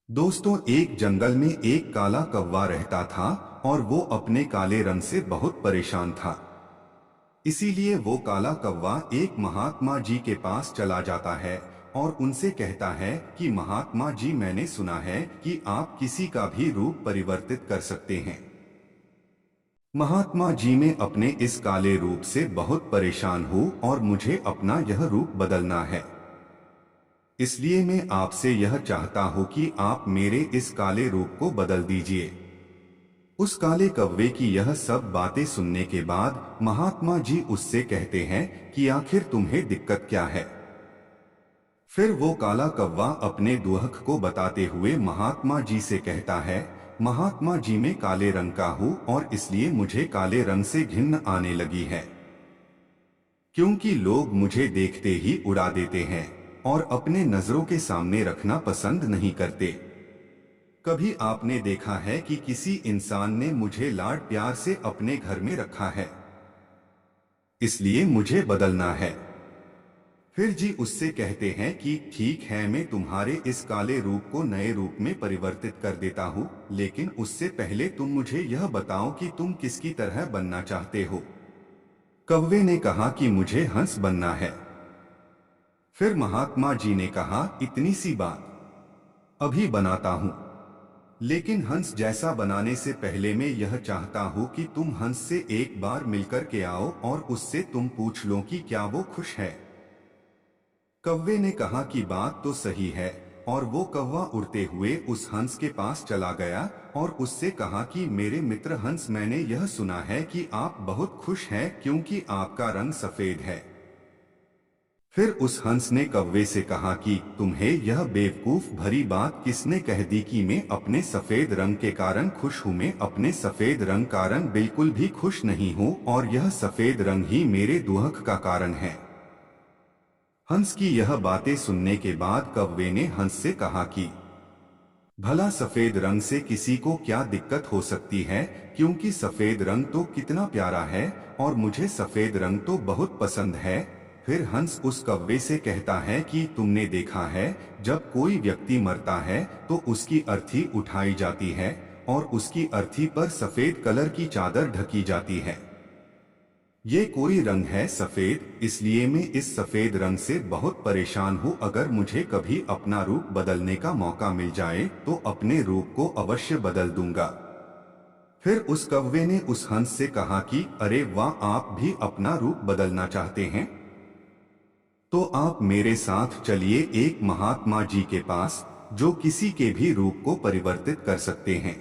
दोस्तों, एक जंगल में एक काला कौवा रहता था और वो अपने काले रंग से बहुत परेशान था। इसीलिए वो काला कौवा एक महात्मा जी के पास चला जाता है और उनसे कहता है कि महात्मा जी, मैंने सुना है कि आप किसी का भी रूप परिवर्तित कर सकते हैं। महात्मा जी, मैं अपने इस काले रूप से बहुत परेशान हूँ और मुझे अपना यह रूप बदलना है। इसलिए मैं आपसे यह चाहता हूँ कि आप मेरे इस काले रूप को बदल दीजिए। उस काले कौवे की यह सब बातें सुनने के बाद महात्मा जी उससे कहते हैं कि आखिर तुम्हें दिक्कत क्या है। फिर वो काला कौवा अपने दुख को बताते हुए महात्मा जी से कहता है, महात्मा जी, मैं काले रंग का हूँ और इसलिए मुझे काले रंग से घिन्न आने लगी है, क्योंकि लोग मुझे देखते ही उड़ा देते हैं और अपने नजरों के सामने रखना पसंद नहीं करते। कभी आपने देखा है कि किसी इंसान ने मुझे लाड प्यार से अपने घर में रखा है? इसलिए मुझे बदलना है। फिर जी उससे कहते हैं कि ठीक है, मैं तुम्हारे इस काले रूप को नए रूप में परिवर्तित कर देता हूँ, लेकिन उससे पहले तुम मुझे यह बताओ कि तुम किसकी तरह बनना चाहते हो। कौवे ने कहा कि मुझे हंस बनना है। फिर महात्मा जी ने कहा, इतनी सी बात, अभी बनाता हूँ। लेकिन हंस जैसा बनाने से पहले मैं यह चाहता हूँ कि तुम हंस से एक बार मिलकर के आओ और उससे तुम पूछ लो कि क्या वो खुश है। कौवे ने कहा कि बात तो सही है, और वो कौवा उड़ते हुए उस हंस के पास चला गया और उससे कहा कि मेरे मित्र हंस, मैंने यह सुना है कि आप बहुत खुश हैं क्योंकि आपका रंग सफेद है। फिर उस हंस ने कौवे से कहा कि तुम्हें यह बेवकूफ भरी बात किसने कह दी कि मैं अपने सफेद रंग के कारण खुश हूँ। मैं अपने सफेद रंग कारण बिल्कुल भी खुश नहीं हूँ और यह सफेद रंग ही मेरे दुख का कारण है। हंस की यह बातें सुनने के बाद कौवे ने हंस से कहा कि भला सफेद रंग से किसी को क्या दिक्कत हो सकती है, क्योंकि सफेद रंग तो कितना प्यारा है और मुझे सफेद रंग तो बहुत पसंद है। फिर हंस उस कौवे से कहता है कि तुमने देखा है, जब कोई व्यक्ति मरता है तो उसकी अर्थी उठाई जाती है और उसकी अर्थी पर सफेद कलर की चादर ढकी जाती है। ये कोई रंग है सफेद, इसलिए मैं इस सफेद रंग से बहुत परेशान हूँ। अगर मुझे कभी अपना रूप बदलने का मौका मिल जाए तो अपने रूप को अवश्य बदल दूंगा। फिर उस कौवे ने उस हंस से कहा कि अरे वाह, आप भी अपना रूप बदलना चाहते हैं? तो आप मेरे साथ चलिए एक महात्मा जी के पास, जो किसी के भी रूप को परिवर्तित कर सकते हैं।